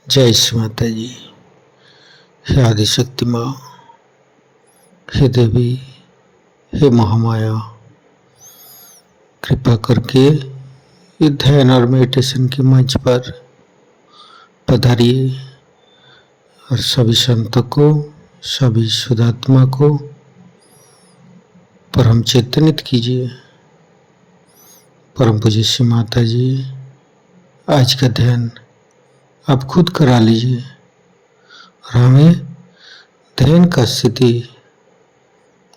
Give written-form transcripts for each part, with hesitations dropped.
जय श्री माता जी। हे आदिशक्ति माँ, हे देवी, हे महामाया, कृपा करके ये ध्यान और मेडिटेशन के मंच पर पधारिए और सभी संतों को, सभी शुद्धात्मा को परम चेतनित कीजिए। परम पूज्य श्री माता जी, आज का ध्यान आप खुद करा लीजिए और हमें ध्यान का स्थिति,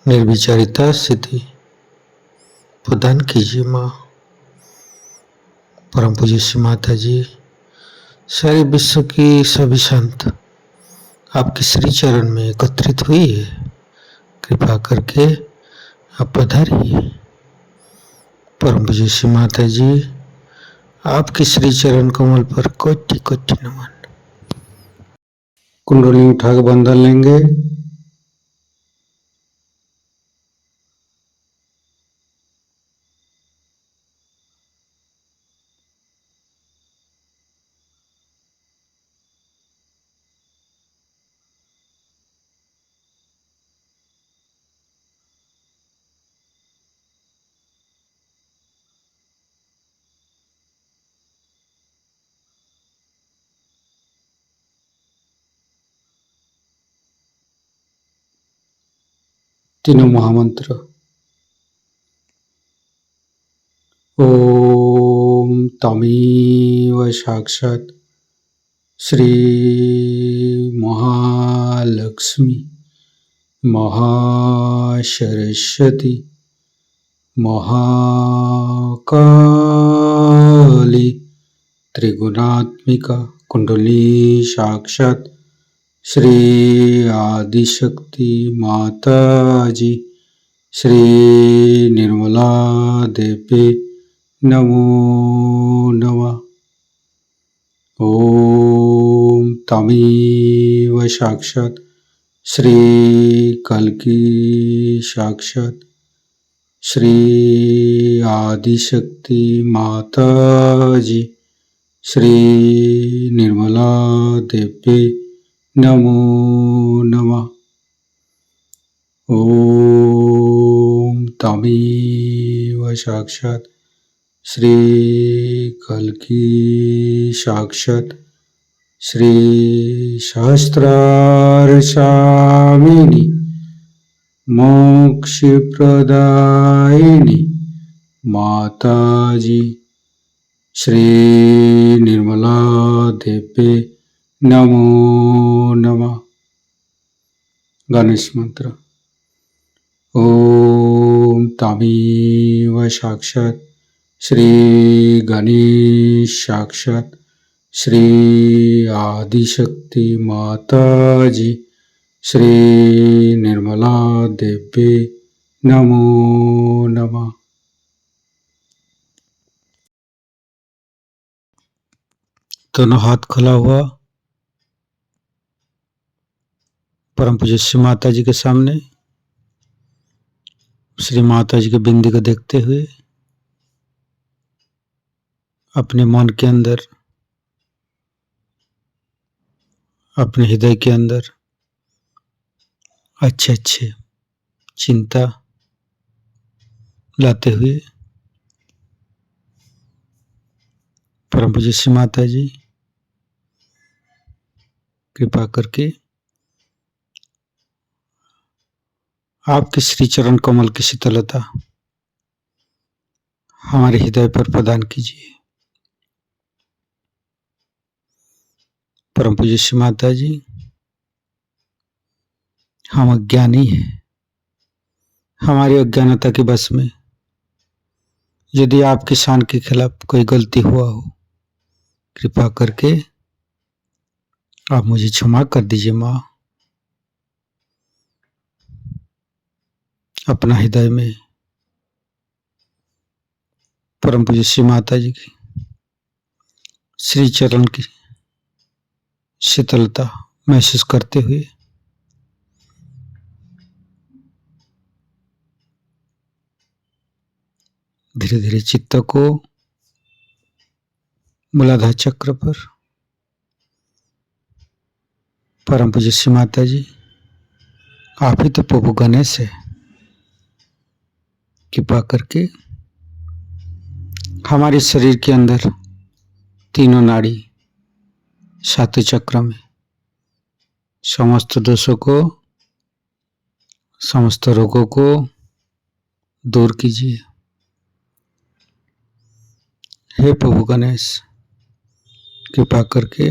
निर्विचारिता स्थिति प्रदान कीजिए माँ। परम पूज्य श्री माता जी, सारे विश्व की सभी संत आपके श्री चरण में एकत्रित हुई है, कृपा करके आप पधारिए। परम पूज्य श्री माता जी, आपके श्री चरण कमल पर कोटि कोटि नमन। कुंडली उठाकर बंधन लेंगे। तीनों महामंत्र। ओम तमेव साक्षात् श्री महालक्ष्मी महासरस्वती महाकाली त्रिगुणात्मिका कुंडली साक्षात् श्री आदिशक्ति माता जी श्री निर्मला देवी नमो नमः। ओम तमेव साक्षात् श्री कल्की साक्षात् श्री आदिशक्ति माता जी श्री निर्मला देवी नमो नमः। ओम तमेव साक्षात् श्री कल्की साक्षात् श्री सहस्रार स्वामिनी मोक्ष प्रदायिनी माता जी श्री निर्मला देवी नमो नमः। गणेश मंत्र। ओम तमेव साक्षात् श्री गणेश साक्षात् श्री आदिशक्ति माता जी श्री निर्मला देवी नमो नमः। दोनों हाथ खुला हुआ परम पूज्य श्री माता जी के सामने, श्री माता जी के बिंदी को देखते हुए अपने मन के अंदर, अपने हृदय के अंदर अच्छे अच्छे चिंता लाते हुए परम पूज्य श्री माता जी कृपा करके आपके श्री चरण कमल की शीतलता हमारे हृदय पर प्रदान कीजिए। परम पूज्य श्री माता जी, हम अज्ञानी हैं, हमारी अज्ञानता के बस में यदि आपके शान के खिलाफ कोई गलती हुआ हो, कृपा करके आप मुझे क्षमा कर दीजिए माँ। अपना हृदय में परम पूज्य श्री माता जी की श्री चरण की शीतलता महसूस करते हुए धीरे धीरे चित्त को मूलाधार चक्र पर परम पूज्य श्री माता जी, आप ही तो प्रभु गणेश है। कृपा करके हमारे शरीर के अंदर तीनों नाड़ी सातों चक्र में समस्त दोषों को, समस्त रोगों को दूर कीजिए। हे प्रभु गणेश, कृपा करके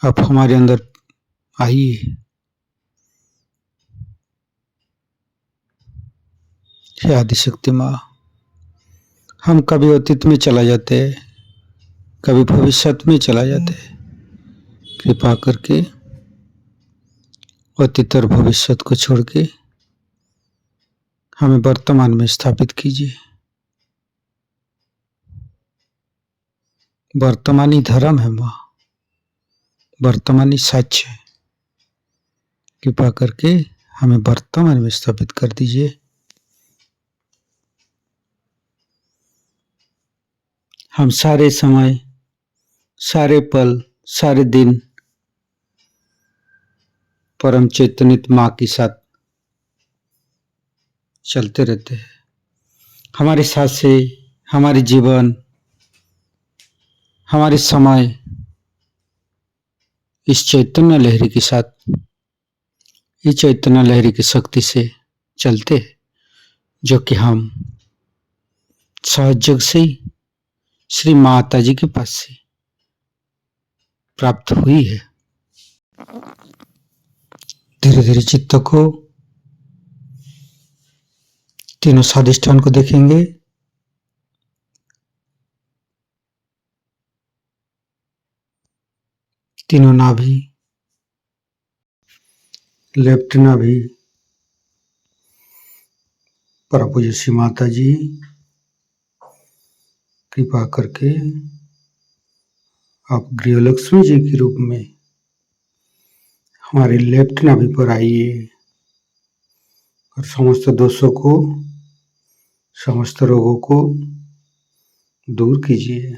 आप हमारे अंदर आइए। हे आदिशक्ति माँ, हम कभी अतीत में चला जाते हैं, कभी भविष्य में चला जाते हैं। कृपा करके अतीत और भविष्य को छोड़ के हमें वर्तमान में स्थापित कीजिए। वर्तमानी धर्म है माँ, वर्तमानी सच है। कृपा करके हमें वर्तमान में स्थापित कर दीजिए। हम सारे समय, सारे पल, सारे दिन परम चैतन्य माँ के साथ चलते रहते हैं। हमारे सांसें, हमारे जीवन, हमारे समय इस चैतन्य लहरी के साथ, इस चैतन्य लहरी की शक्ति से चलते हैं, जो कि हम सहयोग से ही श्री माता जी के पास से प्राप्त हुई है। धीरे धीरे चित्त को तीनों स्वादिष्ठान को देखेंगे। तीनों नाभि, लेफ्ट नाभि, परम पूज्य श्री माता जी, कृपा करके आप गृहलक्ष्मी जी के रूप में हमारे लेफ्ट नाभि पर आइए और समस्त दोषों को, समस्त रोगों को दूर कीजिए।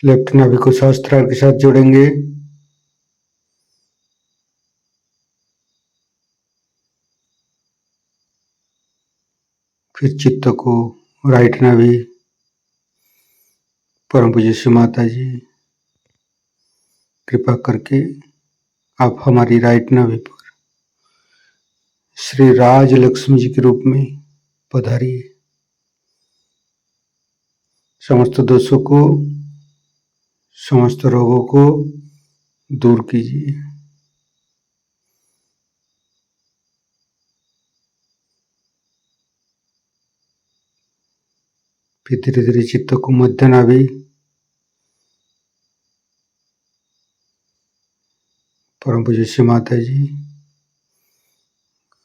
लेफ्ट नाभि को सहस्त्रार के साथ जोड़ेंगे। फिर चित्त को राइट नाभि, परम पूज्य श्री माता जी, कृपा करके आप हमारी राइट नाभि पर श्री राज लक्ष्मी जी के रूप में पधारिए। समस्त दोषों को, समस्त रोगों को दूर कीजिए। फिर धीरे धीरे चित्त को मध्य नाभि, परम पूज्य श्री माता जी,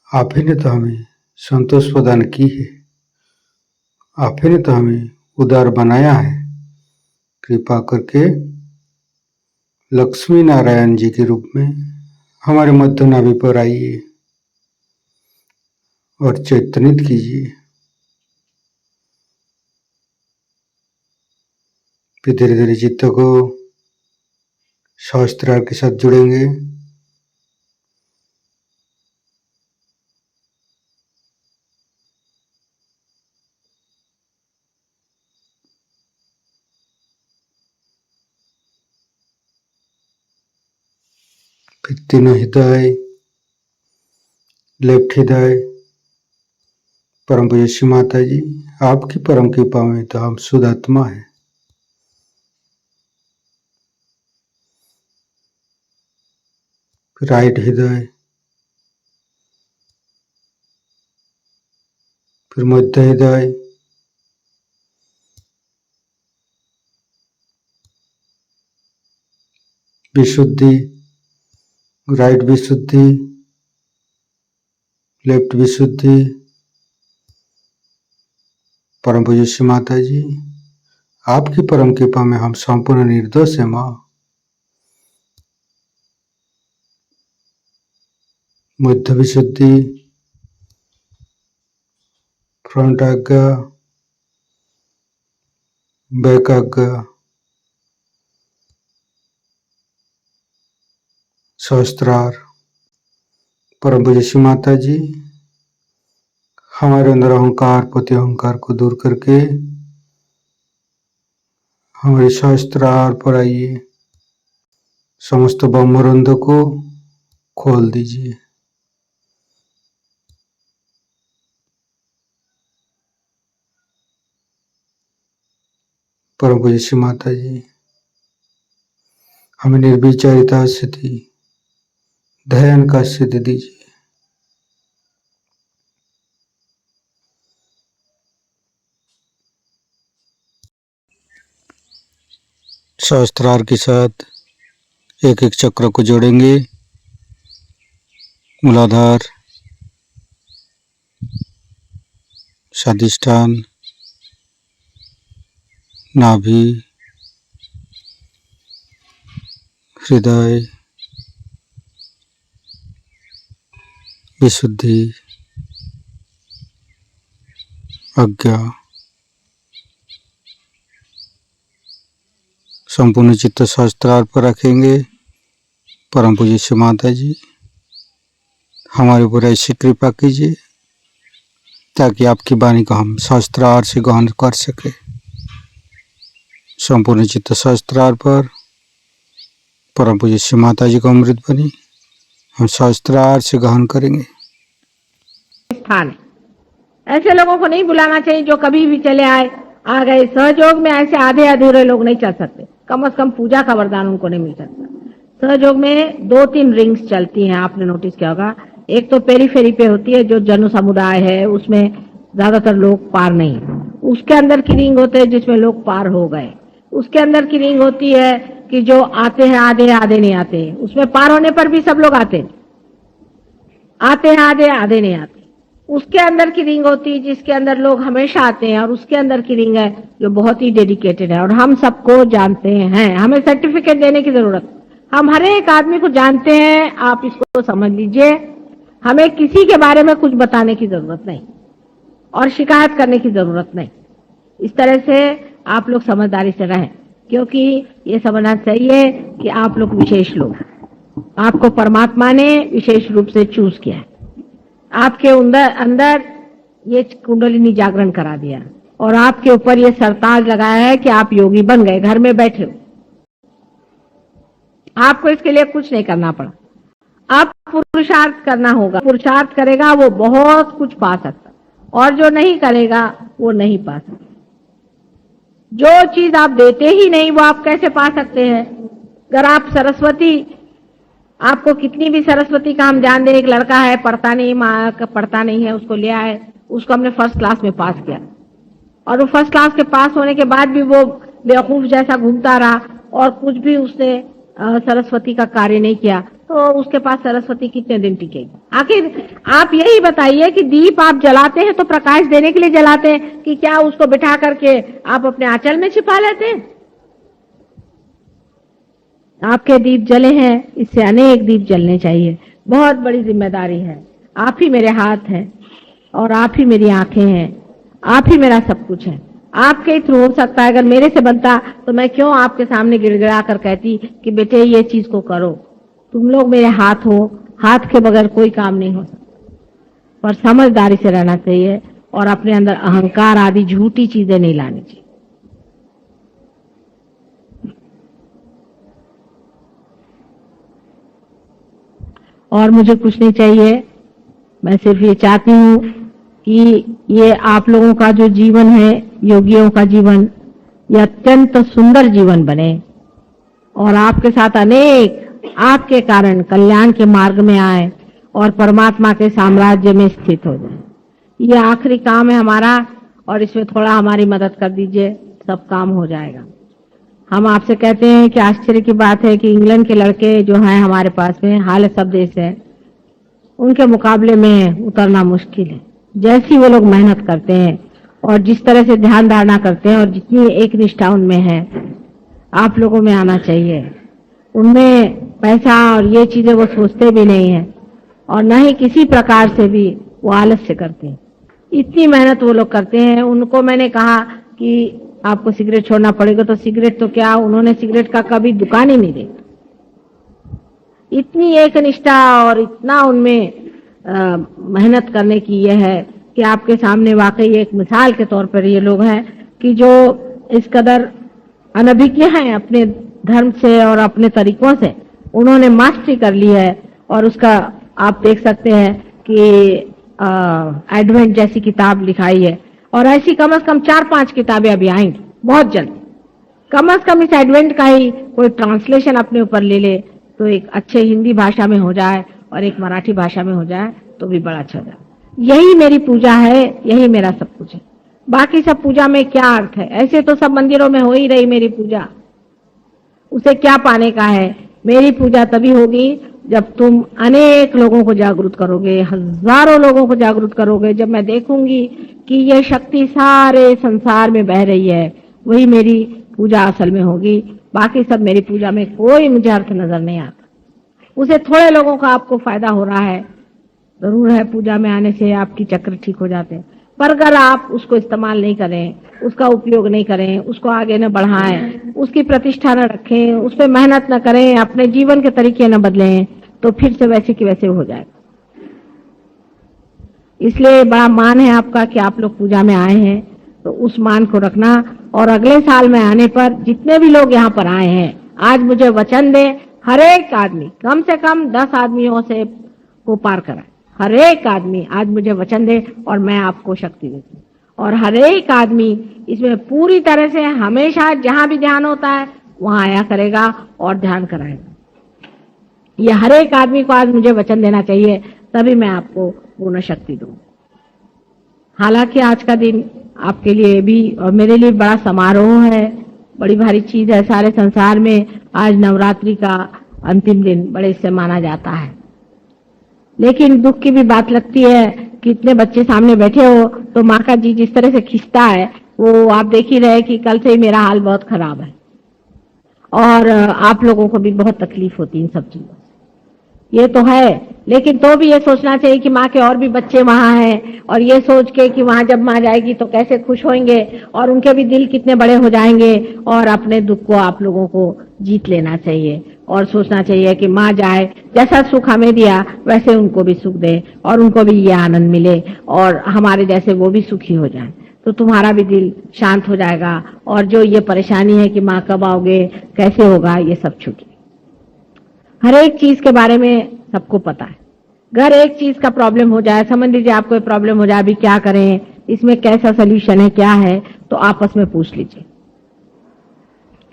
आप ही ने तो हमें संतोष प्रदान की है, आप ही ने तो हमें उदार बनाया है। कृपा करके लक्ष्मी नारायण जी के रूप में हमारे मध्य नाभि पर आइए और चैतन्यित कीजिए। फिर धीरे धीरे चित्त को सहस्त्रार के साथ जुड़ेंगे। फिर तीनों हृदय, लेफ्ट हृदय, परम पूज्य श्री माता जी, आपकी परम कृपा में तो हम शुद्ध आत्मा है। फिर राइट हृदय, फिर मध्य हृदय, विशुद्धि, राइट विशुद्धि, लेफ्ट विशुद्धि, परम पूज्य श्री माता जी, आपकी परम कृपा में हम संपूर्ण निर्दोष है माँ। मध्य विशुद्धि, फ्रंट आज्ञा, बैक आज्ञा, सहस्त्रार। परम पूज्य श्री माता जी, हमारे अंदर अहंकार पति अहंकार को दूर करके हमारे सहस्त्रार पर आइए, समस्त ब्रह्मरंध को खोल दीजिए। परम पूज्य श्री माता जी, हमें निर्विचारिता स्थिति ध्यान का सिद्ध दीजिए। सहस्त्रार के साथ एक एक चक्र को जोड़ेंगे। मूलाधार, स्वादिष्ठान, नाभि, हृदय, विशुद्धि, आज्ञा, संपूर्ण चित्त सहस्त्रार पर रखेंगे। परम पूज्य श्री माता जी, हमारे ऊपर ऐसी कृपा कीजिए ताकि आपकी वाणी को हम सहस्त्रार से ग्रहण कर सके। संपूर्ण चित्त सहस्त्रार पर परम पूज्य श्री माता जी को अमृत बनी हम सहस्त्रार से ग्रहण करेंगे। स्थान है, ऐसे लोगों को नहीं बुलाना चाहिए जो कभी भी चले आए आ गए। सहयोग में ऐसे आधे अधूरे लोग नहीं चल सकते, कम से कम पूजा का वरदान उनको नहीं मिल सकता। सहयोग में 2-3 रिंग्स चलती हैं, आपने नोटिस किया होगा। एक तो पेरीफेरी पे होती है, जो जन समुदाय है, उसमें ज्यादातर लोग पार नहीं। उसके अंदर की रिंग होते हैं जिसमें लोग पार हो गए। उसके अंदर की रिंग होती है कि जो आते हैं आधे, आधे नहीं आते। उसमें पार होने पर भी सब लोग आते हैं आधे, आधे नहीं आते। उसके अंदर की रिंग होती है जिसके अंदर लोग हमेशा आते हैं, और उसके अंदर की रिंग है जो बहुत ही डेडिकेटेड है और हम सबको जानते हैं। हमें सर्टिफिकेट देने की जरूरत, हम हर एक आदमी को जानते हैं। आप इसको समझ लीजिए, हमें किसी के बारे में कुछ बताने की जरूरत नहीं और शिकायत करने की जरूरत नहीं। इस तरह से आप लोग समझदारी से रहें, क्योंकि ये समझना चाहिए कि आप लोग विशेष लोग, आपको परमात्मा ने विशेष रूप से चूज किया है। आपके अंदर ये कुंडलिनी जागरण करा दिया और आपके ऊपर ये सरताज लगाया है कि आप योगी बन गए, घर में बैठे हो। आपको इसके लिए कुछ नहीं करना पड़ा, आप पुरुषार्थ करना होगा। पुरुषार्थ करेगा वो बहुत कुछ पा सकता, और जो नहीं करेगा वो नहीं पा सकता। जो चीज आप देते ही नहीं वो आप कैसे पा सकते हैं? अगर आप सरस्वती, आपको कितनी भी सरस्वती का हम ध्यान दें, एक लड़का है पढ़ता नहीं है, उसको ले आए, उसको हमने फर्स्ट क्लास में पास किया, और वो फर्स्ट क्लास के पास होने के बाद भी वो बेवकूफ जैसा घूमता रहा और कुछ भी उसने सरस्वती का कार्य नहीं किया, तो उसके पास सरस्वती कितने दिन टिकेगी? आखिर आप यही बताइए कि दीप आप जलाते हैं तो प्रकाश देने के लिए जलाते हैं कि क्या उसको बिठा करके आप अपने आंचल में छिपा लेते हैं? आपके दीप जले हैं, इससे अनेक दीप जलने चाहिए। बहुत बड़ी जिम्मेदारी है। आप ही मेरे हाथ हैं और आप ही मेरी आंखें हैं, आप ही मेरा सब कुछ है। आपके थ्रू हो सकता है। अगर मेरे से बनता तो मैं क्यों आपके सामने गिड़गिड़ा कर कहती कि बेटे ये चीज को करो। तुम लोग मेरे हाथ हो, हाथ के बगैर कोई काम नहीं हो सकता। पर समझदारी से रहना चाहिए और अपने अंदर अहंकार आदि झूठी चीजें नहीं लानी चाहिए। और मुझे कुछ नहीं चाहिए, मैं सिर्फ ये चाहती हूँ कि ये आप लोगों का जो जीवन है, योगियों का जीवन, ये अत्यंत सुंदर जीवन बने और आपके साथ अनेक आपके कारण कल्याण के मार्ग में आए और परमात्मा के साम्राज्य में स्थित हो जाए। ये आखिरी काम है हमारा और इसमें थोड़ा हमारी मदद कर दीजिए, सब काम हो जाएगा। हम आपसे कहते हैं कि आश्चर्य की बात है कि इंग्लैंड के लड़के जो हैं हमारे पास में, हाल सब देश है, उनके मुकाबले में उतरना मुश्किल है। जैसी वो लोग मेहनत करते हैं और जिस तरह से ध्यान धारणा करते हैं और जितनी एक निष्ठा उनमें है, आप लोगों में आना चाहिए। उनमें पैसा और ये चीजें वो सोचते भी नहीं है और न ही किसी प्रकार से भी वो आलस्य करते हैं। इतनी मेहनत वो लोग करते हैं। उनको मैंने कहा कि आपको सिगरेट छोड़ना पड़ेगा, तो सिगरेट तो क्या, उन्होंने सिगरेट का कभी दुकान ही नहीं देखा। इतनी एक निष्ठा और इतना उनमें मेहनत करने की यह है कि आपके सामने वाकई एक मिसाल के तौर पर ये लोग हैं कि जो इस कदर अनभिज्ञ हैं अपने धर्म से और अपने तरीकों से, उन्होंने मास्टरी कर ली है। और उसका आप देख सकते हैं कि एडवेंट जैसी किताब लिखाई है, और ऐसी कम से कम 4-5 किताबें अभी आएंगी बहुत जल्द। कम से कम इस एडवेंट का ही कोई ट्रांसलेशन अपने ऊपर ले ले तो एक अच्छे हिंदी भाषा में हो जाए और एक मराठी भाषा में हो जाए तो भी बड़ा अच्छा हो जाए। यही मेरी पूजा है, यही मेरा सब कुछ है। बाकी सब पूजा में क्या अर्थ है? ऐसे तो सब मंदिरों में हो ही रही मेरी पूजा, उसे क्या पाने का है? मेरी पूजा तभी होगी जब तुम अनेक लोगों को जागरूक करोगे, हजारों लोगों को जागरूक करोगे। जब मैं देखूंगी कि ये शक्ति सारे संसार में बह रही है, वही मेरी पूजा असल में होगी। बाकी सब मेरी पूजा में कोई मुझे अर्थ नजर नहीं आता। उसे थोड़े लोगों का आपको फायदा हो रहा है, जरूर है, पूजा में आने से आपकी चक्र ठीक हो जाते हैं, पर अगर आप उसको इस्तेमाल नहीं करें, उसका उपयोग नहीं करें, उसको आगे न बढ़ाएं, उसकी प्रतिष्ठा न रखें, उस पर मेहनत न करें, अपने जीवन के तरीके न बदलें, तो फिर से वैसे की वैसे हो जाएगा। इसलिए बड़ा मान है आपका कि आप लोग पूजा में आए हैं, तो उस मान को रखना। और अगले साल में आने पर जितने भी लोग यहाँ पर आए हैं, आज मुझे वचन दें, हर एक आदमी कम से कम 10 आदमियों से को पार कराए। हर एक आदमी आज मुझे वचन दे और मैं आपको शक्ति देती हूँ। और हर एक आदमी इसमें पूरी तरह से हमेशा जहां भी ध्यान होता है वहां आया करेगा और ध्यान कराएगा। ये हर एक आदमी को आज मुझे वचन देना चाहिए, तभी मैं आपको पूर्ण शक्ति दूं। हालांकि आज का दिन आपके लिए भी और मेरे लिए बड़ा समारोह है, बड़ी भारी चीज है। सारे संसार में आज नवरात्रि का अंतिम दिन बड़े से माना जाता है, लेकिन दुख की भी बात लगती है कि इतने बच्चे सामने बैठे हो तो माँ का जी जिस तरह से खिंचता है वो आप देख ही रहे कि कल से ही मेरा हाल बहुत खराब है, और आप लोगों को भी बहुत तकलीफ होती है इन सब चीजों से। ये तो है, लेकिन तो भी ये सोचना चाहिए कि माँ के और भी बच्चे वहां हैं, और ये सोच के कि वहां जब माँ जाएगी तो कैसे खुश होंगे और उनके भी दिल कितने बड़े हो जाएंगे। और अपने दुख को आप लोगों को जीत लेना चाहिए और सोचना चाहिए कि माँ जाए, जैसा सुख हमें दिया वैसे उनको भी सुख दे और उनको भी ये आनंद मिले और हमारे जैसे वो भी सुखी हो जाए, तो तुम्हारा भी दिल शांत हो जाएगा। और जो ये परेशानी है कि माँ कब आओगे, कैसे होगा, ये सब छूटे। हर एक चीज के बारे में सबको पता है। अगर एक चीज का प्रॉब्लम हो जाए, समझ लीजिए आपको प्रॉब्लम हो जाए, अभी क्या करें, इसमें कैसा सोल्यूशन है, क्या है, तो आपस में पूछ लीजिए।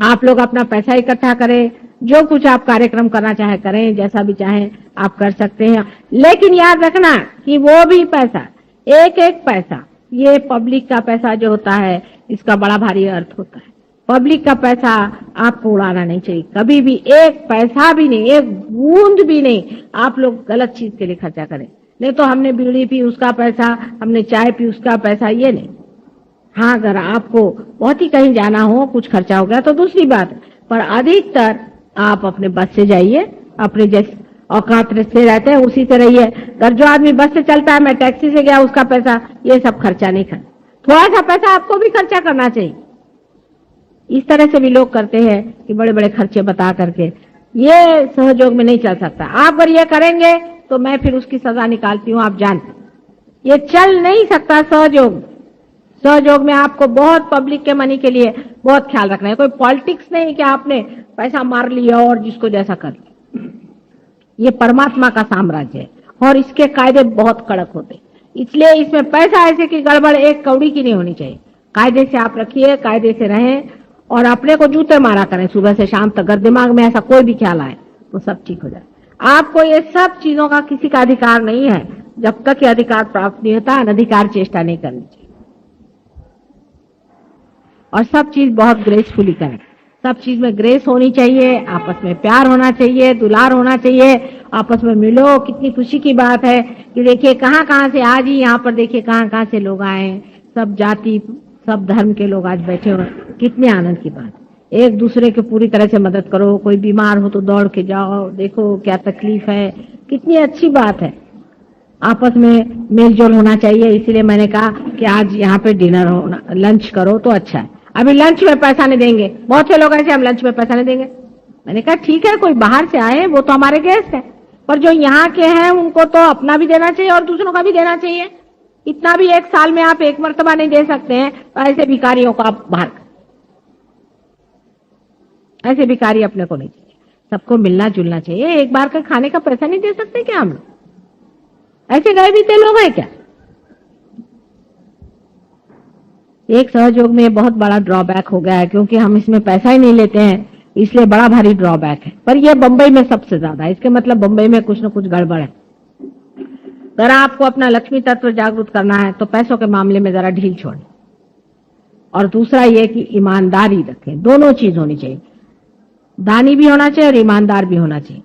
आप लोग अपना पैसा इकट्ठा करें, जो कुछ आप कार्यक्रम करना चाहे करें, जैसा भी चाहें आप कर सकते हैं, लेकिन याद रखना कि वो भी पैसा, एक एक पैसा, ये पब्लिक का पैसा जो होता है इसका बड़ा भारी अर्थ होता है। पब्लिक का पैसा आपको उड़ाना नहीं चाहिए कभी भी, एक पैसा भी नहीं, एक बूंद भी नहीं आप लोग गलत चीज के लिए खर्चा करें। नहीं तो हमने बीड़ी पी उसका पैसा, हमने चाय पी उसका पैसा, ये नहीं। हाँ, अगर आपको बहुत ही कहीं जाना हो, कुछ खर्चा हो गया तो दूसरी बात है, पर अधिकतर आप अपने बस से जाइए, अपने जैसे औकात से रहते हैं उसी से रहिए। अगर जो आदमी बस से चलता है, मैं टैक्सी से गया, उसका पैसा, ये सब खर्चा नहीं करना। थोड़ा सा पैसा आपको भी खर्चा करना चाहिए। इस तरह से भी लोग करते हैं कि बड़े बड़े खर्चे बता करके, ये सहयोग में नहीं चल सकता। आप अगर ये करेंगे तो मैं फिर उसकी सजा निकालती हूँ, आप जानते, ये चल नहीं सकता सहयोग। सहयोग में आपको बहुत पब्लिक के मनी के लिए बहुत ख्याल रखना है। कोई पॉलिटिक्स नहीं कि आपने पैसा मार लिया और जिसको जैसा कर लिया। ये परमात्मा का साम्राज्य है और इसके कायदे बहुत कड़क होते, इसलिए इसमें पैसा ऐसे की गड़बड़ एक कौड़ी की नहीं होनी चाहिए। कायदे से आप रखिए, कायदे से रहें और अपने को जूते मारा करें सुबह से शाम तक। अगर दिमाग में ऐसा कोई भी ख्याल आए तो सब ठीक हो जाए। आपको ये सब चीजों का किसी का अधिकार नहीं है जब तक ये अधिकार प्राप्त नहीं होता, अनधिकार चेष्टा नहीं करनी चाहिए। और सब चीज बहुत ग्रेसफुली करें, सब चीज में ग्रेस होनी चाहिए, आपस में प्यार होना चाहिए, दुलार होना चाहिए, आपस में मिलो। कितनी खुशी की बात है कि देखिए कहाँ कहाँ से आज ही यहाँ पर देखिए कहाँ कहाँ से लोग आए, सब जाति सब धर्म के लोग आज बैठे हुए, कितने आनंद की बात। एक दूसरे की पूरी तरह से मदद करो, कोई बीमार हो तो दौड़ के जाओ, देखो क्या तकलीफ है, कितनी अच्छी बात है। आपस में मेल जोल होना चाहिए। इसीलिए मैंने कहा कि आज यहाँ पे डिनर हो, लंच करो तो अच्छा है। अभी लंच में पैसा नहीं देंगे, बहुत से लोग ऐसे हम लंच में पैसा नहीं देंगे, मैंने कहा ठीक है, कोई बाहर से आए वो तो हमारे गेस्ट हैं, पर जो यहाँ के हैं उनको तो अपना भी देना चाहिए और दूसरों का भी देना चाहिए। इतना भी एक साल में आप एक मर्तबा नहीं दे सकते हैं, तो ऐसे भिखारियों को आप बाहर करें। ऐसे भिखारी अपने को नहीं चाहिए, सबको मिलना जुलना चाहिए। एक बार का खाने का पैसा नहीं दे सकते क्या हम लोग? ऐसे गए बीते लोग हैं क्या? एक सहयोग में बहुत बड़ा ड्रॉबैक हो गया है, क्योंकि हम इसमें पैसा ही नहीं लेते हैं, इसलिए बड़ा भारी ड्रॉबैक है। पर यह बंबई में सबसे ज्यादा है, इसके मतलब बंबई में कुछ न कुछ गड़बड़ है। अगर आपको अपना लक्ष्मी तत्व जागृत करना है तो पैसों के मामले में जरा ढील छोड़ें, और दूसरा यह कि ईमानदारी रखें। दोनों चीज होनी चाहिए, दानी भी होना चाहिए और ईमानदार भी होना चाहिए।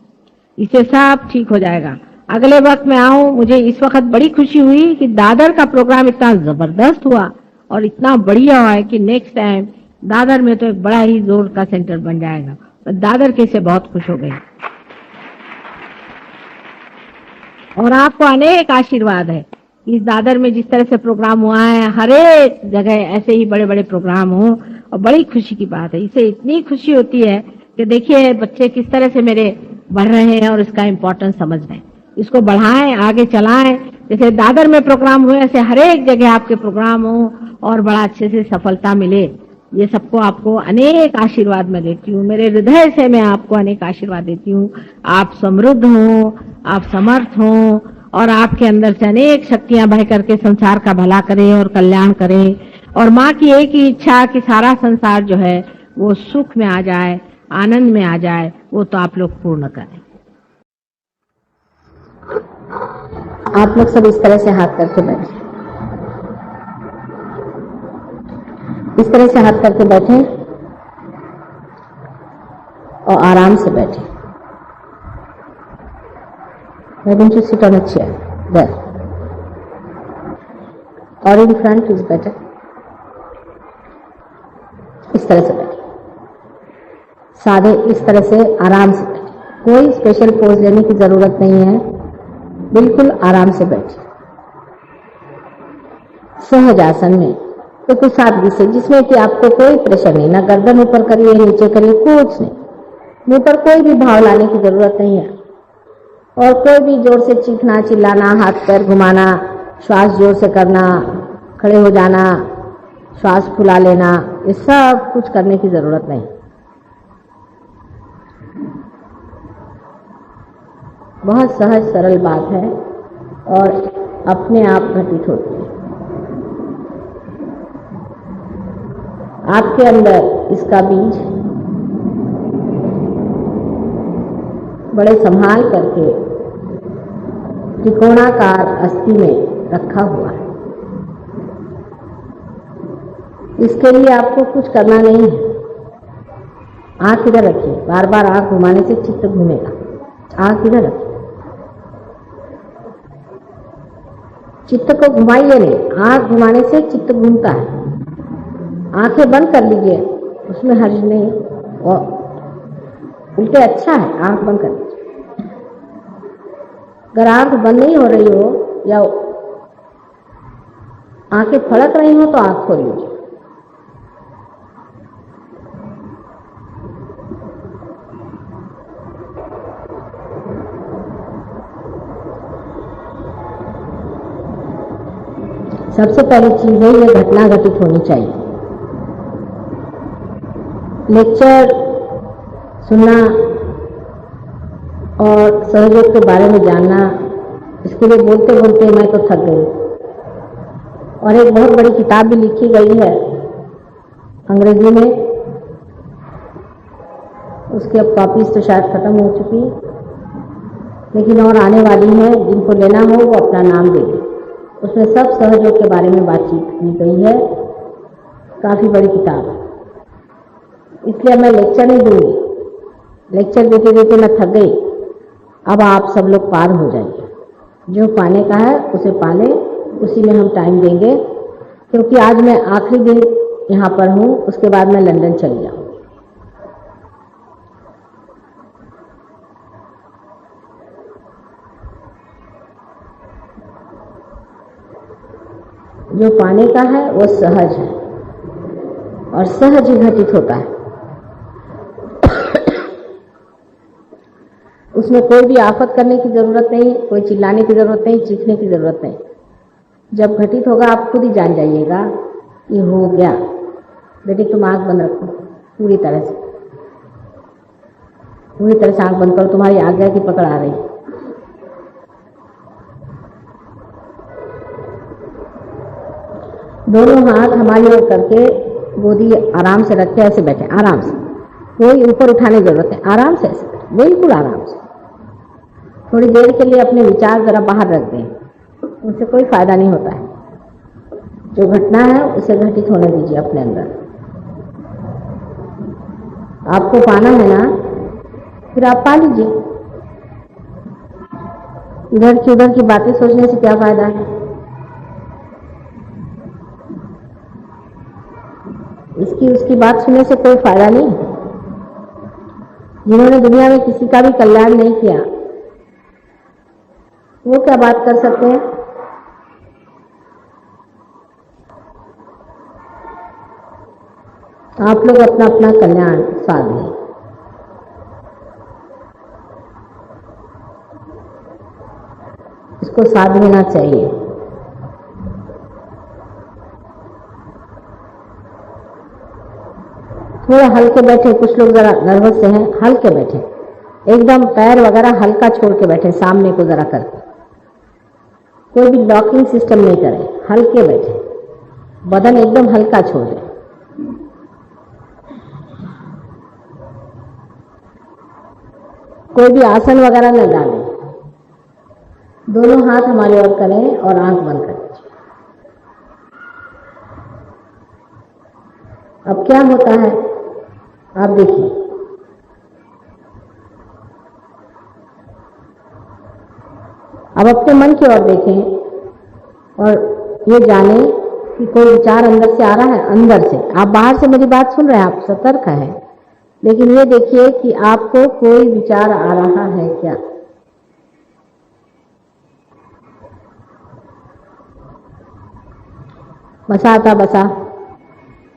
इससे सब ठीक हो जाएगा। अगले वक्त में आऊं, मुझे इस वक्त बड़ी खुशी हुई कि दादर का प्रोग्राम इतना जबरदस्त हुआ और इतना बढ़िया हुआ है कि नेक्स्ट टाइम दादर में तो एक बड़ा ही जोर का सेंटर बन जाएगा। दादर के से बहुत खुश हो गई। और आपको अनेक आशीर्वाद है। इस दादर में जिस तरह से प्रोग्राम हुआ है, हर एक जगह ऐसे ही बड़े बड़े प्रोग्राम हो, और बड़ी खुशी की बात है। इसे इतनी खुशी होती है कि देखिए बच्चे किस तरह से मेरे बढ़ रहे हैं और इसका इम्पोर्टेंस समझ रहे हैं। इसको बढ़ाएं, आगे चलाएं। जैसे दादर में प्रोग्राम हुए, ऐसे हर एक जगह आपके प्रोग्राम हो और बड़ा अच्छे से सफलता मिले। ये सबको आपको अनेक आशीर्वाद मैं देती हूँ, मेरे हृदय से मैं आपको अनेक आशीर्वाद देती हूँ। आप समृद्ध हो, आप समर्थ हो, और आपके अंदर से अनेक शक्तियां बह करके संसार का भला करें और कल्याण करें। और माँ की एक ही इच्छा कि सारा संसार जो है वो सुख में आ जाए, आनंद में आ जाए, वो तो आप लोग पूर्ण करें। आप लोग सब इस तरह से हाथ करके बैठे, इस तरह से हाथ करके बैठे और आराम से बैठे। Why don't you sit on a chair? There. Or in front is better. इस तरह से बैठे, सादे इस तरह से आराम से बैठे। कोई स्पेशल पोज लेने की जरूरत नहीं है, बिल्कुल आराम से बैठे सहज आसन में, तो कुछ सादगी से, जिसमें कि आपको कोई प्रेशर नहीं, ना गर्दन ऊपर करिए नीचे करिए, कुछ नहीं। मुंह पर कोई भी भाव लाने की जरूरत नहीं है, और कोई भी जोर से चीखना, चिल्लाना, हाथ पैर घुमाना, श्वास जोर से करना, खड़े हो जाना, श्वास फुला लेना, ये सब कुछ करने की जरूरत नहीं। बहुत सहज सरल बात है और अपने आप घटित होती है। आपके अंदर इसका बीज बड़े संभाल करके त्रिकोणाकार अस्थि में रखा हुआ है। इसके लिए आपको कुछ करना नहीं है। आंख इधर रखिए, बार बार आंख घुमाने से चित्त घूमेगा। आंख इधर रखिए, चित्त को घुमाइए नहीं, आंख घुमाने से चित्त घूमता है। आंखें बंद कर लीजिए, उसमें हर्ज नहीं, और उल्टे अच्छा है, आंख बंद कर लीजिए। अगर आंख बंद नहीं हो रही हो या आंखें फड़क रही हो तो आंख खोल लीजिए। सबसे पहली चीज है, ये घटना घटित होनी चाहिए। लेक्चर सुनना और सहयोग के बारे में जानना, इसके लिए बोलते बोलते मैं तो थक गई। और एक बहुत बड़ी किताब भी लिखी गई है अंग्रेजी में, उसकी अब कॉपीज तो शायद खत्म हो चुकी, लेकिन और आने वाली है। जिनको लेना हो वो अपना नाम देंगे। उसमें सब सहयोग के बारे में बातचीत की गई है, काफी बड़ी किताब है। इसलिए मैं लेक्चर नहीं दूंगी, लेक्चर देते देते मैं थक गई। अब आप सब लोग पार हो जाइए, जो पाने का है उसे पाले, उसी में हम टाइम देंगे। क्योंकि आज मैं आखिरी दिन यहाँ पर हूँ, उसके बाद मैं लंदन चली जाऊँ। जो पाने का है वो सहज है और सहज ही घटित होता है। उसमें कोई भी आफत करने की जरूरत नहीं, कोई चिल्लाने की जरूरत नहीं, चीखने की जरूरत नहीं। जब घटित होगा आप खुद ही जान जाइएगा कि हो गया। बेटी तुम आंख बंद रखो, पूरी तरह से आंख बंद करो, तुम्हारी आज्ञा की पकड़ आ रही। दोनों हाथ हमारी ओर करके गोदी आराम से रख के ऐसे बैठे, आराम से, कोई ऊपर उठाने की जरूरत नहीं, आराम से ऐसे बैठे, बिल्कुल आराम से। थोड़ी देर के लिए अपने विचार जरा बाहर रख दें, उनसे कोई फायदा नहीं होता है। जो घटना है उसे घटित होने दीजिए अपने अंदर। आपको पाना है ना, फिर आप पा लीजिए। इधर की उधर की बातें सोचने से क्या फायदा है। इसकी उसकी बात सुनने से कोई फायदा नहीं। जिन्होंने दुनिया में किसी का भी कल्याण नहीं किया वो क्या बात कर सकते हैं। आप लोग अपना अपना कल्याण साध लें। इसको साध लेना चाहिए। थोड़ा हल्के बैठे, कुछ लोग जरा नर्वस से हैं, हल्के बैठे, एकदम पैर वगैरह हल्का छोड़ के बैठे, सामने को जरा करके, कोई भी लॉकिंग सिस्टम नहीं करें, हल्के बैठे, बदन एकदम हल्का छोड़ दें। कोई भी आसन वगैरह न डालें। दोनों हाथ हमारी ओर करें और आंख बंद करें। अब क्या होता है आप देखिए। अब अपने मन की ओर देखें और ये जानें कि कोई विचार अंदर से आ रहा है, अंदर से। आप बाहर से मेरी बात सुन रहे हैं, आप सतर्क हैं, लेकिन ये देखिए कि आपको कोई विचार आ रहा है क्या। बसा आता बसा,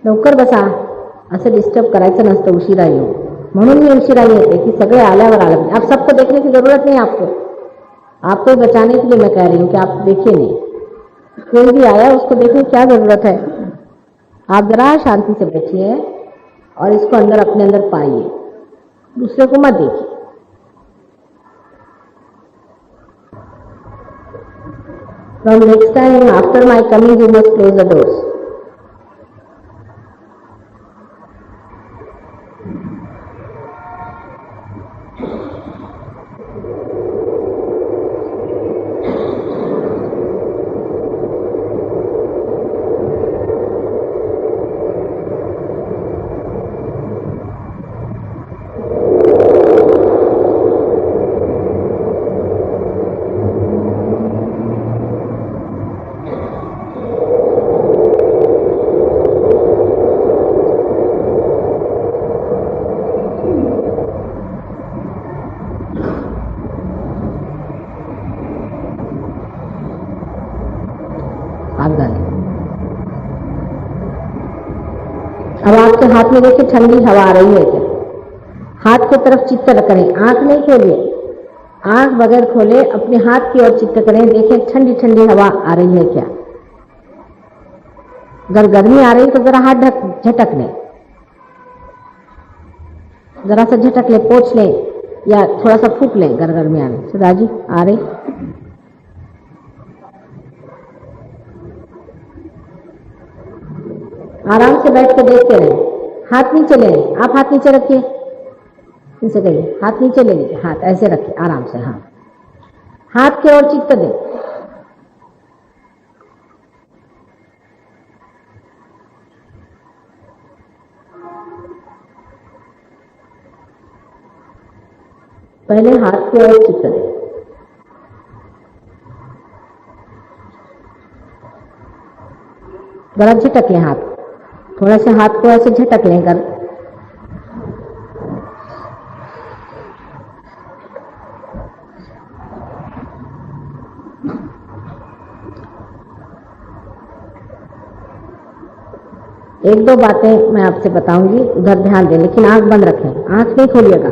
लवकर बसा, असं डिस्टर्ब करायचं नसतं उशिरा येऊ। म्हणून मी उशिरा येते की सगळे आल्यावर आलं। आप सबको देखने की जरूरत नहीं, आपको बचाने के लिए मैं कह रही हूँ कि आप देखिए नहीं। कोई भी आया उसको देखने की क्या जरूरत है। आप जरा शांति से बैठिए और इसको अंदर अपने अंदर पाइए, दूसरे को मत देखिए। From next time after my coming you must close the doors. अब आपके हाथ में देखिए ठंडी हवा आ रही है क्या। हाथ की तरफ चित्त करें, आंख नहीं खोलिए, आंख बगैर खोले अपने हाथ की ओर चित्त करें, देखें ठंडी ठंडी हवा आ रही है क्या। अगर गर्मी आ रही तो जरा हाथ झटक लें, जरा सा झटक ले, पोंछ लें या थोड़ा सा फूक लें अगर गर्मी आ रही। सुधा जी आ रही। आराम से बैठ के देखते रहें, हाथ नीचे ले लें। आप हाथ नीचे रखिए, इनसे कहिए हाथ नीचे ले लीजिए, हाथ ऐसे रखिए आराम से। हाथ की ओर चित्त दें। पहले हाथ की ओर चित्त दें। जरा झटक लें हाथ, थोड़ा सा हाथ को ऐसे झटक लें कर। एक दो बातें मैं आपसे बताऊंगी, उधर ध्यान दें, लेकिन आंख बंद रखें, आंख नहीं खोलिएगा।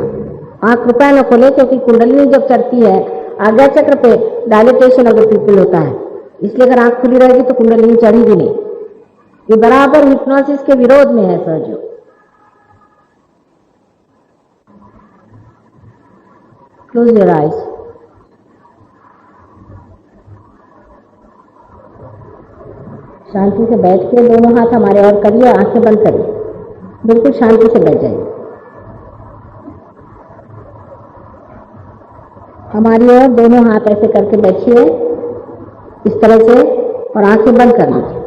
आँख कृपया न खोले, क्योंकि कुंडलिनी जब चढ़ती है आज्ञा चक्र पे डायलिटेशन ऑफ द पिupil होता है, इसलिए अगर आँख खुली रहेगी तो कुंडलिनी चढ़ेगी नहीं। ये बराबर हिप्नोसिस के विरोध में है सहयोग। Close your eyes. शांति से बैठ के दोनों हाथ हमारे और करिए, आंखें बंद करिए, बिल्कुल शांति से बैठ जाइए। हमारी ओर दोनों हाथ ऐसे करके बैठिए इस तरह से और आंखें बंद कर लीजिए।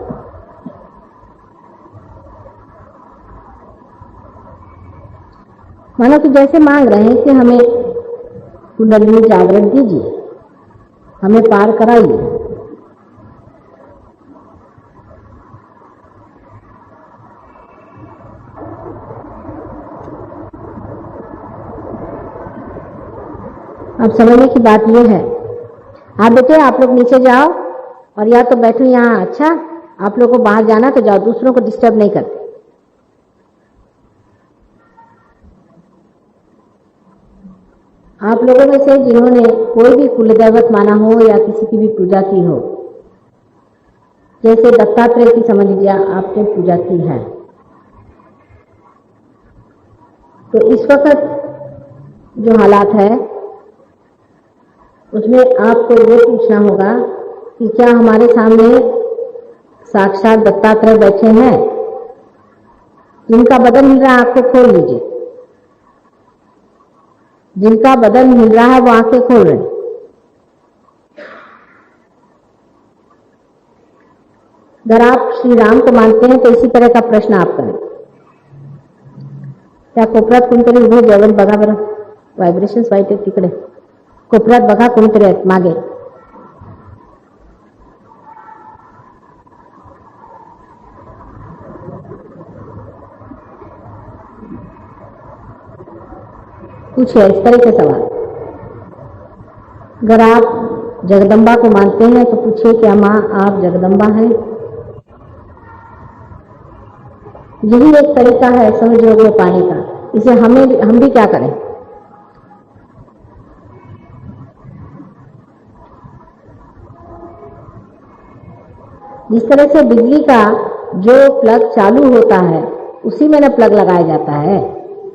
मानो कि जैसे मांग रहे हैं कि हमें कुंडलिनी जागृत दीजिए, हमें पार कराइए। अब समझने की बात यह है, आप बेटे आप लोग नीचे जाओ और या तो बैठो यहाँ। अच्छा, आप लोगों को बाहर जाना तो जाओ, दूसरों को डिस्टर्ब नहीं करते। आप लोगों में से जिन्होंने कोई भी कुलदैवत माना हो या किसी की भी पूजा की हो, जैसे दत्तात्रेय की समझ लीजिए आपने पूजा की है, तो इस वक्त जो हालात है उसमें आपको ये पूछना होगा कि क्या हमारे सामने साक्षात दत्तात्रेय बैठे हैं? जिनका बदन हिल रहा है आंखें खोल लीजिए। जिनका बदन हिल रहा है वो आंखें खोल रहे हैं। अगर आप श्री राम को मानते हैं तो इसी तरह का प्रश्न आप करें, त्या कोपऱ्यात कोणतरी उभे जेवण बघा बरं, व्हायब्रेशन्स वाईट आहेत तिकडे, कोपऱ्यात बघा कोणतरी आहेत मागे। पूछिए इस तरह के सवाल। अगर आप जगदम्बा को मानते हैं तो पूछिए क्या माँ आप जगदम्बा हैं? यही एक तरीका है सहयोग में पाने का। इसे हम भी क्या करें? जिस तरह से बिजली का जो प्लग चालू होता है उसी में न प्लग लगाया जाता है।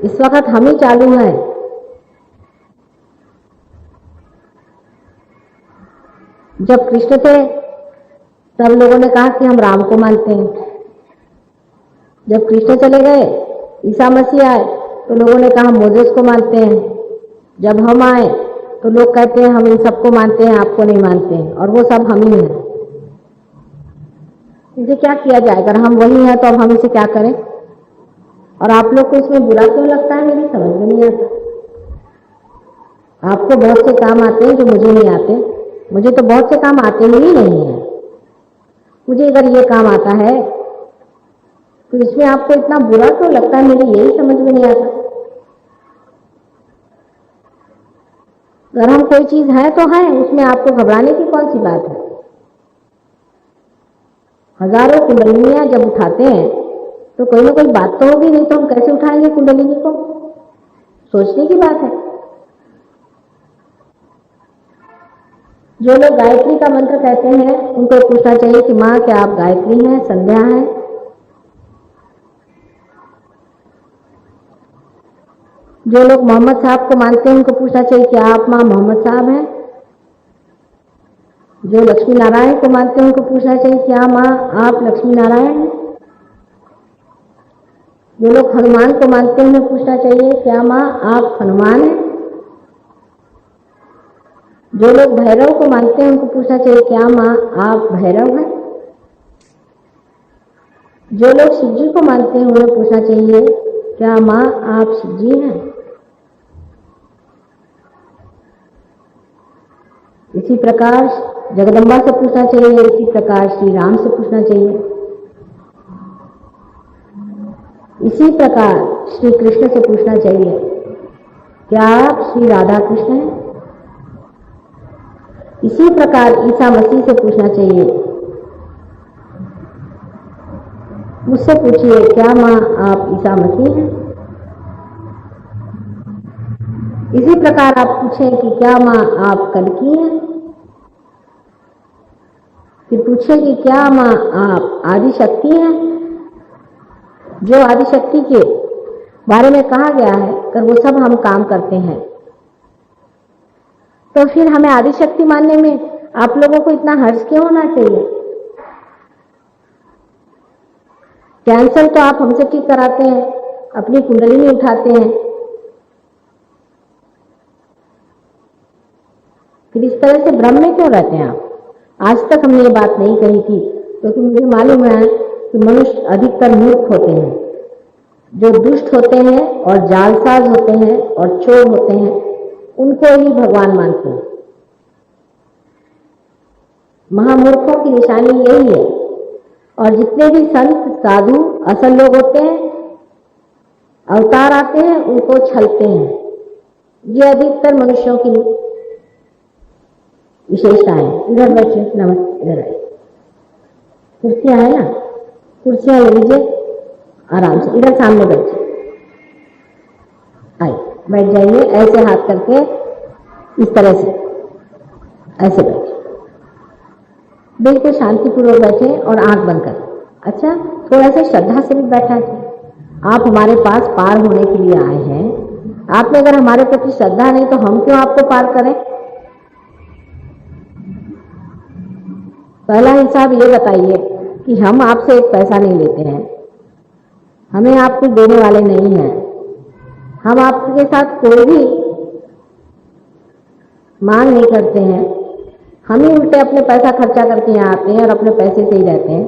इस वक्त हम ही चालू हैं। जब कृष्ण थे तब लोगों ने कहा कि हम राम को मानते हैं। जब कृष्ण चले गए, ईसा मसीह आए तो लोगों ने कहा हम मोजेस को मानते हैं। जब हम आए तो लोग कहते हैं हम इन सबको मानते हैं, आपको नहीं मानते हैं, और वो सब हम ही हैं। इसे क्या किया जाए? अगर हम वही हैं तो अब हम इसे क्या करें? और आप लोग को इसमें बुरा क्यों लगता है? मेरी समझ में नहीं आता। आपको बहुत से काम आते हैं जो मुझे नहीं आते। मुझे तो बहुत से काम आते ही नहीं है। मुझे अगर ये काम आता है तो इसमें आपको इतना बुरा क्यों लगता है? मेरी यही समझ में नहीं आता। अगर हम कोई चीज है तो है, उसमें आपको घबराने की कौन सी बात है? हजारों कुंडलिनियां जब उठाते हैं तो कोई ना कोई बात तो होगी, नहीं तो हम कैसे उठाएंगे कुंडलिनी को? सोचने की बात है। जो लोग गायत्री का मंत्र कहते हैं उनको पूछना चाहिए कि माँ क्या आप गायत्री हैं, संध्या हैं? जो लोग मोहम्मद साहब को मानते हैं उनको पूछना चाहिए कि आप माँ मोहम्मद साहब हैं? जो लक्ष्मी नारायण को मानते हैं उनको पूछना चाहिए क्या माँ आप लक्ष्मी नारायण हैं? जो लोग हनुमान को मानते हैं उन्हें पूछना चाहिए क्या माँ आप हनुमान हैं? जो लोग भैरव को मानते हैं उनको पूछना चाहिए क्या माँ आप भैरव हैं? जो लोग शिव जी को मानते हैं उन्हें पूछना चाहिए क्या माँ आप शिव जी हैं? इसी प्रकार जगदम्बा से पूछना चाहिए, इसी प्रकार श्री राम से पूछना चाहिए, इसी प्रकार श्री कृष्ण से पूछना चाहिए क्या आप श्री राधा कृष्ण हैं? इसी प्रकार ईसा मसीह से पूछना चाहिए। मुझसे पूछिए क्या माँ आप ईसा मसीह हैं? इसी प्रकार आप पूछें कि क्या माँ आप कल की हैं, फिर पूछें कि क्या माँ आप आदि शक्ति हैं। जो आदि शक्ति के बारे में कहा गया है अगर वो सब हम काम करते हैं तो फिर हमें आदि शक्ति मानने में आप लोगों को इतना हर्ष क्यों होना चाहिए। कैंसर तो आप हमसे ठीक कराते हैं, अपनी कुंडली में उठाते हैं, फिर इस तरह से भ्रम में क्यों रहते हैं आप। आज तक हमने ये बात नहीं कही थी क्योंकि मुझे मालूम है कि मनुष्य अधिकतर मूर्ख होते हैं, जो दुष्ट होते हैं और जालसाज होते हैं और चोर होते हैं, उनको ही भगवान मानते हैं। महामूर्खों की निशानी यही है। और जितने भी संत साधु असल लोग होते हैं, अवतार आते हैं, उनको छलते हैं। ये अधिकतर मनुष्यों की विशेषता है। इधर बैठिए, नमस्ते, इधर आइए, कुर्सियां है ना, कुर्सियां ले लीजिए आराम से, इधर सामने बैठिए, आइए बैठ जाइए, ऐसे हाथ करके इस तरह से ऐसे बैठिए, बिल्कुल शांतिपूर्वक बैठे और आंख बंद करें। अच्छा, थोड़ा सा श्रद्धा से भी बैठा है। आप हमारे पास पार होने के लिए आए हैं, आप में अगर हमारे प्रति श्रद्धा नहीं तो हम क्यों आपको पार करें। पहला हिसाब ये बताइए कि हम आपसे एक पैसा नहीं लेते हैं, हमें आप कुछ देने वाले नहीं हैं, हम आपके साथ कोई भी मांग नहीं करते हैं, हम ही उल्टे अपने पैसा खर्चा करके यहाँ आते हैं और अपने पैसे से ही रहते हैं।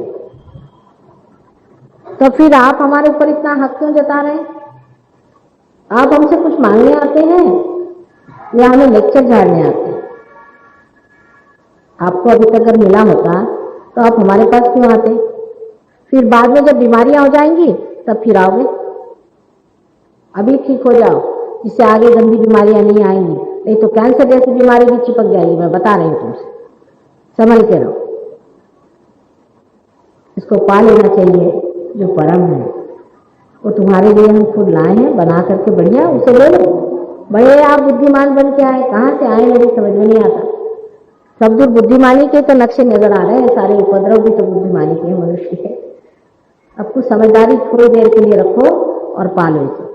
तो फिर आप हमारे ऊपर इतना हक क्यों जता रहे हैं। आप हमसे कुछ मांगने आते हैं या हमें लेक्चर झाड़ने आते हैं। आपको अभी तक अगर मिला होता तो आप हमारे पास क्यों आते। फिर बाद में जब बीमारियां हो जाएंगी तब फिर आओगे। अभी ठीक हो जाओ, जिससे आगे गंदी बीमारियां नहीं आएंगी, नहीं तो कैंसर जैसी बीमारी भी चिपक जाएगी। मैं बता रही हूँ तुमसे, संभल के रहो। इसको पा लेना चाहिए जो परम है, वो तुम्हारे लिए हम खुद लाए हैं बना करके, बढ़िया उसे ले लो। बड़े आप बुद्धिमान बन के आए, कहाँ से आए मेरी समझ में नहीं आता। सब दूर बुद्धिमानी के तो नक्शे नजर आ रहे हैं, सारे उपद्रव भी तो बुद्धिमानी के मनुष्य के। अब कुछ समझदारी थोड़ी देर के लिए रखो और पालो इसे।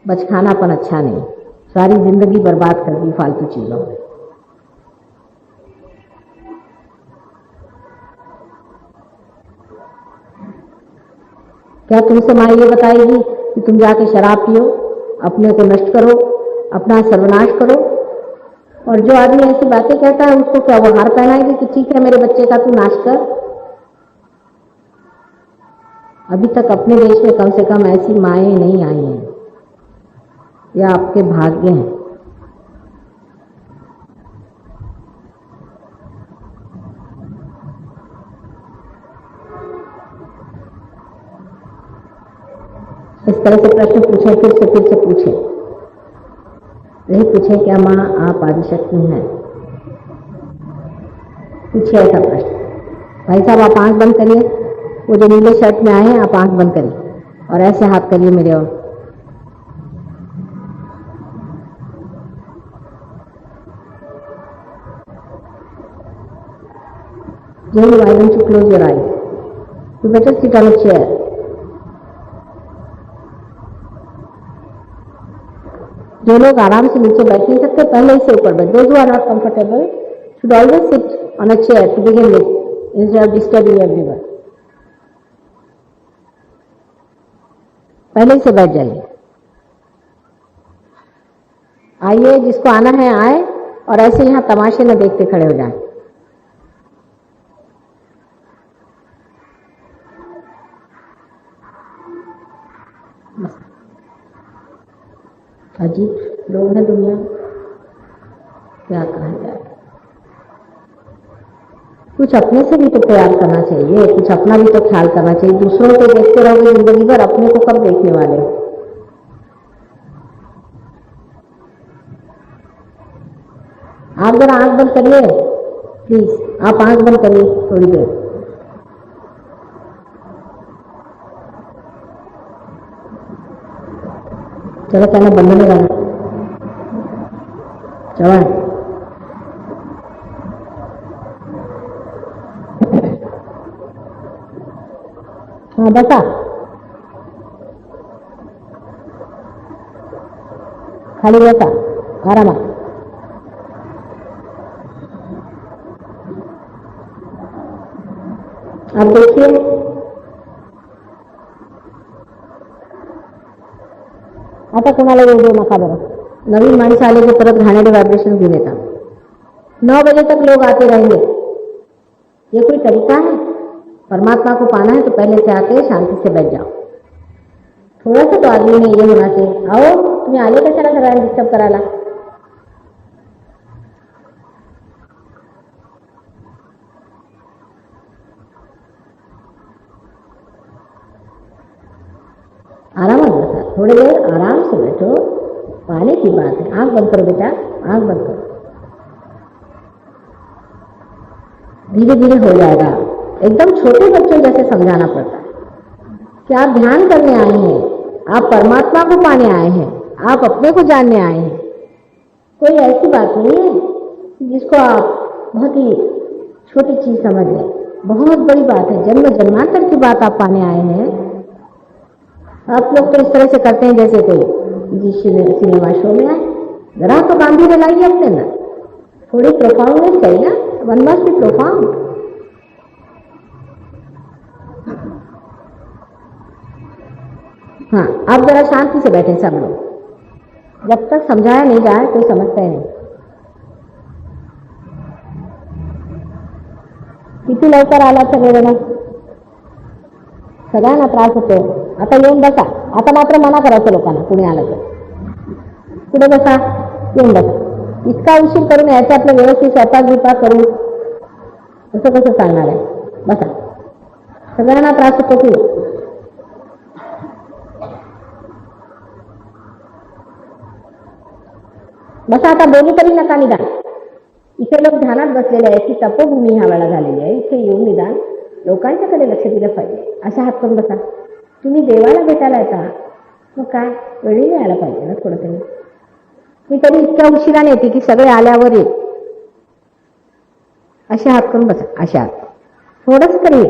बचखानापन अच्छा नहीं, सारी जिंदगी बर्बाद कर दी फालतू चीजों में। क्या तुमसे माँ ये बताएगी कि तुम जाके शराब पियो, अपने को नष्ट करो, अपना सर्वनाश करो। और जो आदमी ऐसी बातें कहता है उसको क्या वो हार पहनाएगी कि ठीक है मेरे बच्चे का तू नाश कर। अभी तक अपने देश में कम से कम ऐसी माएँ नहीं आई हैं, यह आपके भाग्य हैं। इस तरह से प्रश्न पूछे, फिर से पूछे, नहीं पूछे क्या माँ आप आदिशक्ति हैं। पूछिए ऐसा प्रश्न। भाई साहब आप आंख बंद करिए, वो जो नीले शर्ट में आए हैं आप आंख बंद करिए और ऐसे हाथ करिए मेरे ओर। Jane, why don't you close your eyes? You better sit on a chair. जो लोग आराम से नीचे बैठ नहीं सकते पहले से ऊपर बैठ। Those who are not comfortable should always sit on a chair to begin with instead of disturbing everyone. पहले से बैठ जाइए। आइए, जिसको आना है आए और ऐसे यहाँ तमाशे न देखते खड़े हो जाएं। अजीब लोग हैं दुनिया, क्या कहा जाए। कुछ अपने से भी तो प्यार करना चाहिए, कुछ अपना भी तो ख्याल करना चाहिए। दूसरों को देखते रहोगे जिंदगी भर, अपने को कब देखने वाले हो। आप जरा आंख बंद करिए प्लीज, आप आंख बंद करिए थोड़ी देर। चलो कहना बंद नहीं करना। चव्हाण। हाँ बसा, खाली बसा, आरामात। अब देखिए, आता कोणाला येऊ देऊ नका बरं। नवीन माणसं आले की परत घाणेरडे व्हायब्रेशन घेऊन येतात। 9 बजे तक लोग आते रहेंगे, ये कोई तरीका है? परमात्मा को पाना है तो पहले से आके शांति से बैठ जाओ। थोड़ा सा तो आदमी ने ये होना चाहिए, आओ तुम्ही आले कशाला सगळ्यांना डिस्टर्ब करायला। आराम बसा, थोड़ी देर आराम से बैठो, पाने की बात है। आंख बंद करो बेटा, आंख बंद करो, धीरे धीरे हो जाएगा। एकदम छोटे बच्चों जैसे समझाना पड़ता है कि आप ध्यान करने आए हैं, आप परमात्मा को पाने आए हैं, आप अपने को जानने आए हैं। कोई ऐसी बात नहीं है जिसको आप बहुत ही छोटी चीज समझ लें, बहुत बड़ी बात है। जन्म जन्मांतर की बात आप पाने आए हैं। आप लोग तो इस तरह से करते हैं जैसे कोई सिनेमा शो में आए। जरा तो गांधी लाइए अपने अंदर, थोड़ी प्रोफाउंडनेस चाहिए ना, वन मस्ट बी प्रोफाउंड। हाँ, आप जरा शांति से बैठे सब लोग, जब तक समझाया नहीं जाए कोई समझता ही नहीं। किती लवकर आला सगळेजण, सगळ्यांना त्रास होतो। आता येऊन बसा, आता मात्र मना करायचं लोकांना, कुणी आलं तर पुढे बसा, येऊन बसा। इतका उशीर करून यायचं आपलं व्यवस्थित स्वयंपाक बिपाक करू, असं कसं चालणार आहे? बसा, सगळ्यांना त्रास होतो की। बसा, आता बोलू तरी नका निदान। इथे लोक ध्यानात बसलेले आहेत, की तपोभूमी ह्या वेळा झालेली आहे, इथे येऊन निदान लोकांच्याकडे लक्ष दिलं पाहिजे। अशा हात करून बसा। तुम्ही देवाला भेटायला येता, मग काय वेळी यायला पाहिजे ना थोडं तरी। मी तरी इतक्या उशिराने येते की सगळे आल्यावर येत। अशा हात करून बसा, अशा हात, थोडंच तरी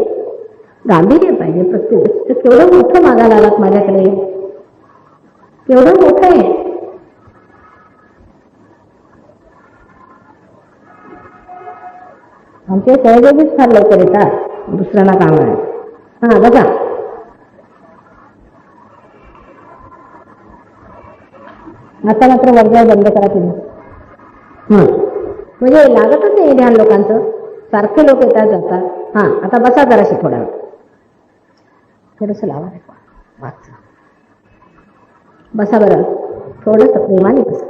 गांभीर्य पाहिजे प्रत्येक। केवढं मोठं मागायला आलात माझ्याकडे, केवढं मोठं आहे। आमचे सहयोगीच फार लवकर येतात, दुसऱ्यांना काम आहे। हा बघा, आता मात्र वर्ग बंद करा तुम्ही। म्हणजे लागतच नाही ध्यान लोकांचं, सारखे लोक येतात जातात। हा, आता बसा जराशी थोडा वेळ, थोडंसं लावा मागचं, बसा बरं, थोडंसं प्रेमाने बसा।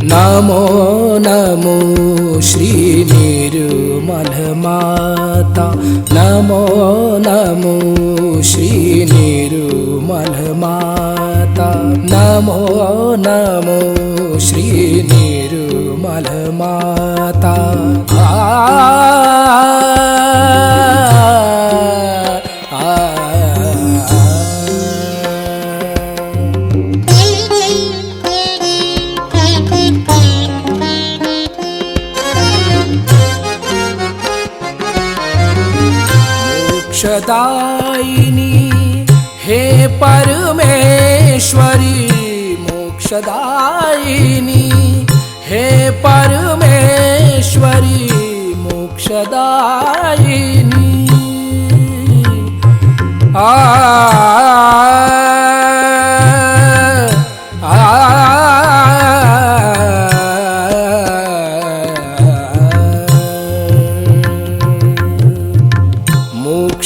नमो नमो श्री निर्मल माता, नमो नमो श्री निर्मल माता, नमो नमो श्री निर्मल माता। मोक्षदायिनी हे परमेश्वरी, मोक्षदायिनी हे परमेश्वरी, मोक्षदायिनी।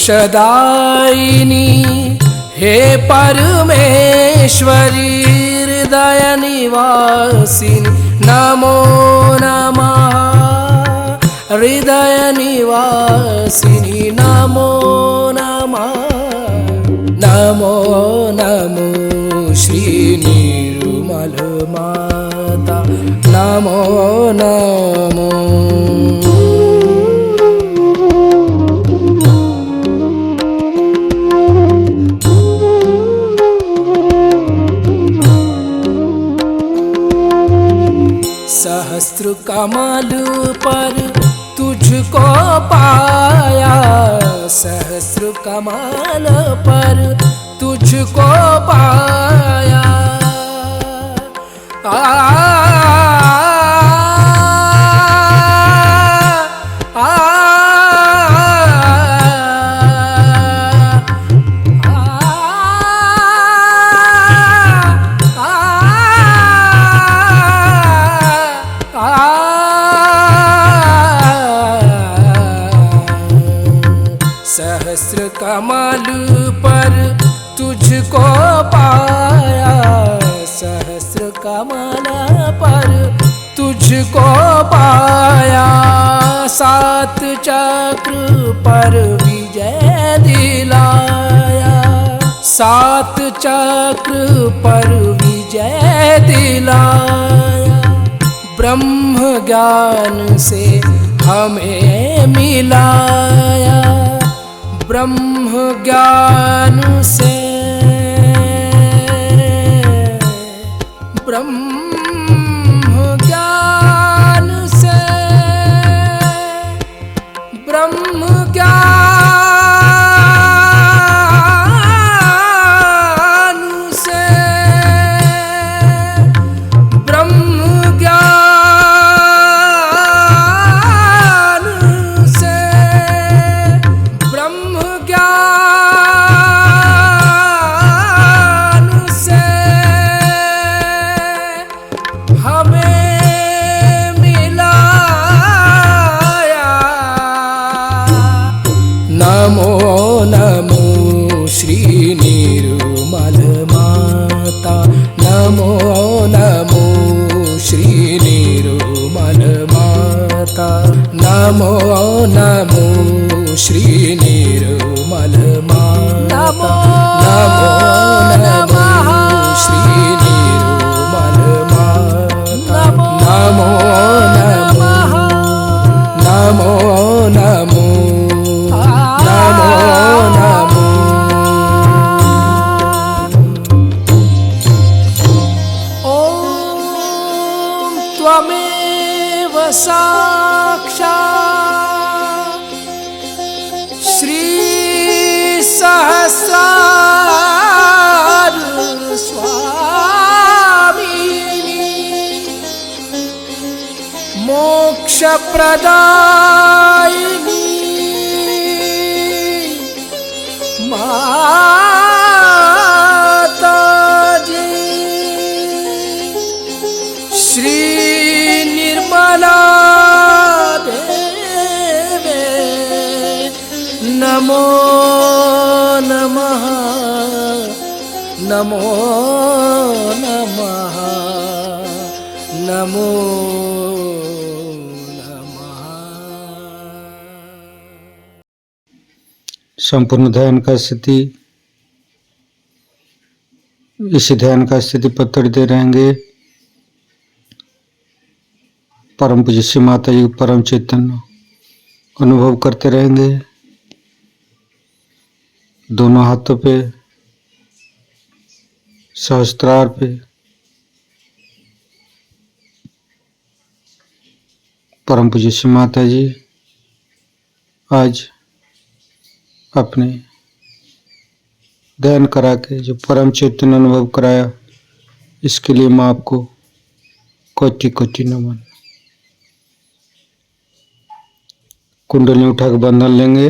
मोक्षदायिनी हे परमेश्वरी, हृदय निवासिनी नमो नमः हृदय निवासिनी नमो नमः नमो नमो श्री निर्मल माता नमो नमो सहस्त्र कमल पर तुझको पाया सहस्त्र कमल पर तुझको पाया सहस्र कमल पर तुझको पाया सहस्र कमल पर तुझको पाया सात चक्र पर विजय दिलाया सात चक्र पर विजय दिलाया ब्रह्म ज्ञान से हमें मिलाया ब्रह्म ज्ञान से ब्रह्म ज्ञान से ब्रह्म ज्ञान से ब्रह्म ज्ञान से ब्रह्म ज्ञान से हमें मिलाया नमो नमो श्री निर्मल माता नमो नमो श्री निर्मल माता नमो नमो श्री निर्मल माता नमो नमो श्री निर्मल माता नमो नमो नमो नमो नमो नमो ॐ त्वमेव साक्षात् श्री सहस्रार स्वामिनी मोक्ष प्रदायिनी माता जी श्री निर्मला देवे नमो नमः नमो नमः नमो नमः। संपूर्ण ध्यान का स्थिति इस ध्यान का स्थिति पत्र दे रहेंगे। परम पूज्य श्री माता जी परम चैतन्य अनुभव करते रहेंगे। दोनों हाथों पे सहस्त्रार पे परम पूज्य श्री माता जी आज अपने ध्यान करा के जो परम चैतन्य अनुभव कराया इसके लिए मैं आपको कोटि कोटि नमन। कुंडली उठा के बंधन लेंगे।